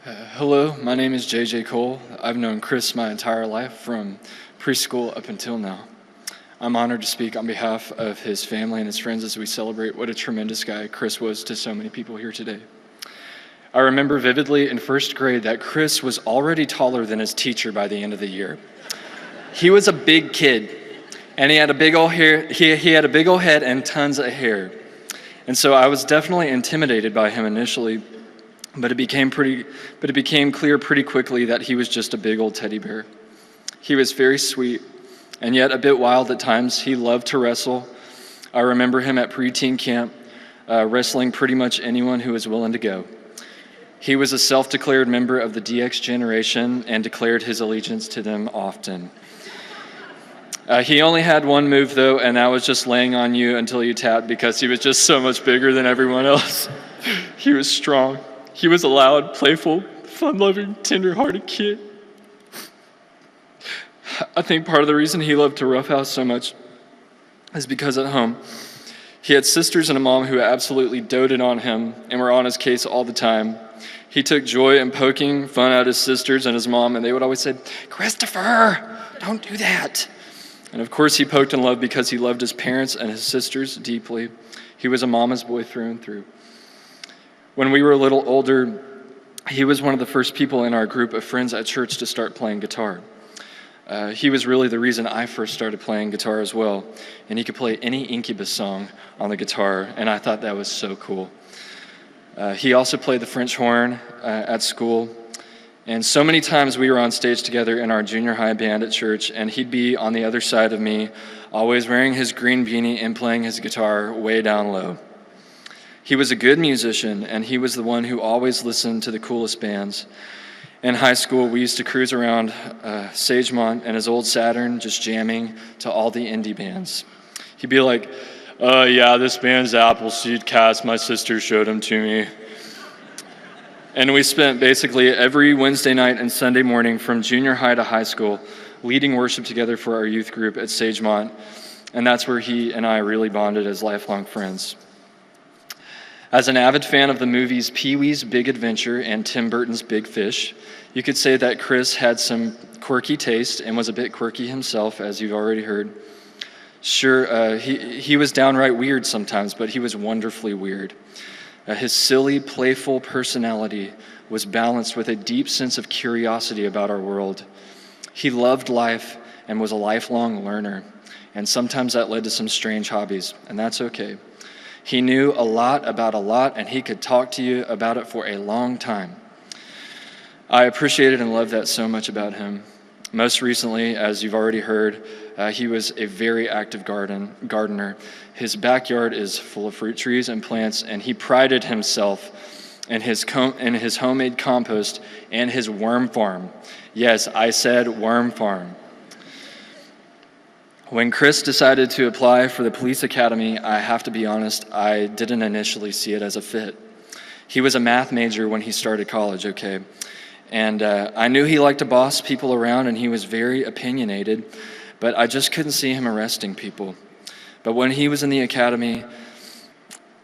Hello, my name is JJ Cole. I've known Chris my entire life from preschool up until now. I'm honored to speak on behalf of his family and his friends as we celebrate what a tremendous guy Chris was to so many people here today. I remember vividly in first grade that Chris was already taller than his teacher by the end of the year. He was a big kid, and he had a big old hair. He had a big old head and tons of hair. And so I was definitely intimidated by him initially, but it became clear pretty quickly that he was just a big old teddy bear. He was very sweet, and yet a bit wild at times. He loved to wrestle. I remember him at preteen camp, wrestling pretty much anyone who was willing to go. He was a self-declared member of the DX generation and declared his allegiance to them often. He only had one move, though, and that was just laying on you until you tapped because he was just so much bigger than everyone else. He was strong. He was a loud, playful, fun-loving, tender-hearted kid. I think part of the reason he loved to roughhouse so much is because at home, he had sisters and a mom who absolutely doted on him and were on his case all the time. He took joy in poking fun at his sisters and his mom, and they would always say, "Christopher, don't do that." And of course, he poked and loved because he loved his parents and his sisters deeply. He was a mama's boy through and through. When we were a little older, he was one of the first people in our group of friends at church to start playing guitar. He was really the reason I first started playing guitar as well, and he could play any Incubus song on the guitar, and I thought that was so cool. He also played the French horn at school, and so many times we were on stage together in our junior high band at church, and he'd be on the other side of me, always wearing his green beanie and playing his guitar way down low. He was a good musician, and he was the one who always listened to the coolest bands. In high school, we used to cruise around Sagemont and his old Saturn, just jamming to all the indie bands. He'd be like, "Yeah, this band's Appleseed Cats, my sister showed them to me." And we spent basically every Wednesday night and Sunday morning from junior high to high school leading worship together for our youth group at Sagemont, and that's where he and I really bonded as lifelong friends. As an avid fan of the movies Pee-wee's Big Adventure and Tim Burton's Big Fish, you could say that Chris had some quirky taste and was a bit quirky himself, as you've already heard. Sure, he was downright weird sometimes, but he was wonderfully weird. His silly, playful personality was balanced with a deep sense of curiosity about our world. He loved life and was a lifelong learner, and sometimes that led to some strange hobbies, and that's okay. He knew a lot about a lot, and he could talk to you about it for a long time. I appreciated and loved that so much about him. Most recently, as you've already heard, he was a very active gardener. His backyard is full of fruit trees and plants, and he prided himself in his homemade compost and his worm farm. Yes, I said worm farm. When Chris decided to apply for the police academy, I have to be honest, I didn't initially see it as a fit. He was a math major when he started college, okay? And I knew he liked to boss people around, and he was very opinionated, but I just couldn't see him arresting people. But when he was in the academy,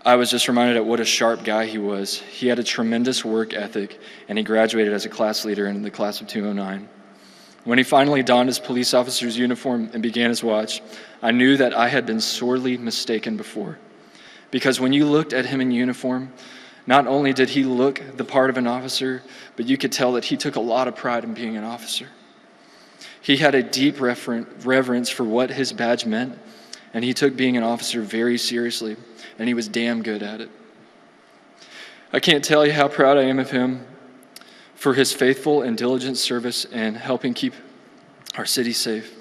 I was just reminded of what a sharp guy he was. He had a tremendous work ethic, and he graduated as a class leader in the class of 209. When he finally donned his police officer's uniform and began his watch, I knew that I had been sorely mistaken before. Because when you looked at him in uniform, not only did he look the part of an officer, but you could tell that he took a lot of pride in being an officer. He had a deep reverence for what his badge meant, and he took being an officer very seriously, and he was damn good at it. I can't tell you how proud I am of him for his faithful and diligent service in helping keep our city safe.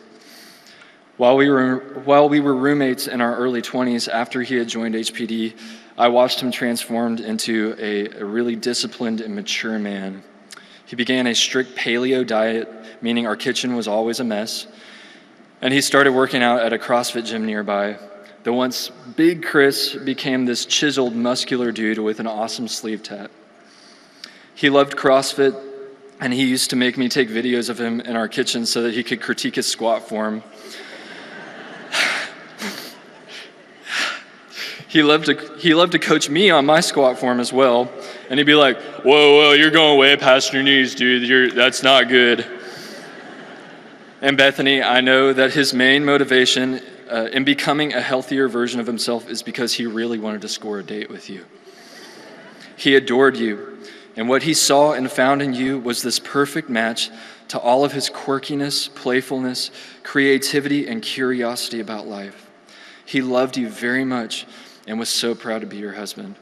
While we were roommates in our early 20s after he had joined HPD, I watched him transformed into a really disciplined and mature man. He began a strict paleo diet, meaning our kitchen was always a mess, and he started working out at a CrossFit gym nearby. The once big Chris became this chiseled, muscular dude with an awesome sleeve tat. He loved CrossFit, and he used to make me take videos of him in our kitchen so that he could critique his squat form. He loved to coach me on my squat form as well, And he'd be like, whoa, you're going way past your knees, dude. That's not good. And Bethany, I know that his main motivation in becoming a healthier version of himself is because he really wanted to score a date with you. He adored you, and what he saw and found in you was this perfect match to all of his quirkiness, playfulness, creativity, and curiosity about life. He loved you very much and was so proud to be your husband.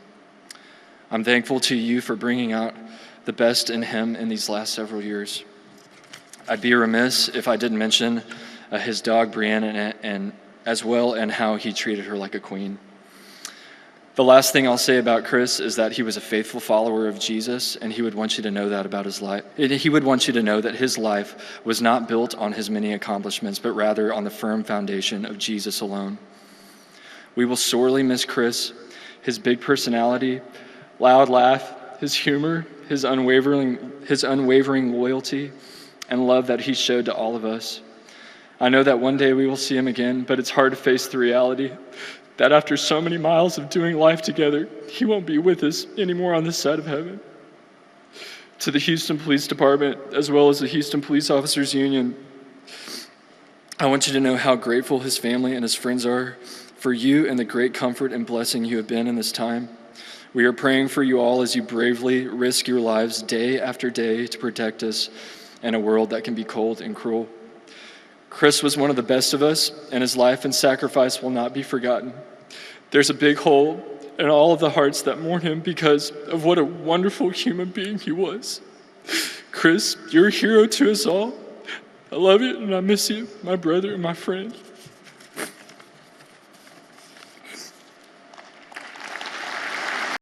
I'm thankful to you for bringing out the best in him in these last several years. I'd be remiss if I didn't mention his dog, Brienne, and as well, and how he treated her like a queen. The last thing I'll say about Chris is that he was a faithful follower of Jesus, and he would want you to know that about his life. He would want you to know that his life was not built on his many accomplishments, but rather on the firm foundation of Jesus alone. We will sorely miss Chris, his big personality, loud laugh, his humor, his unwavering loyalty, and love that he showed to all of us. I know that one day we will see him again, but it's hard to face the reality that after so many miles of doing life together, he won't be with us anymore on this side of heaven. To the Houston Police Department, as well as the Houston Police Officers Union, I want you to know how grateful his family and his friends are for you and the great comfort and blessing you have been in this time. We are praying for you all as you bravely risk your lives day after day to protect us in a world that can be cold and cruel. Chris was one of the best of us, and his life and sacrifice will not be forgotten. There's a big hole in all of the hearts that mourn him because of what a wonderful human being he was. Chris, you're a hero to us all. I love you, and I miss you, my brother and my friend.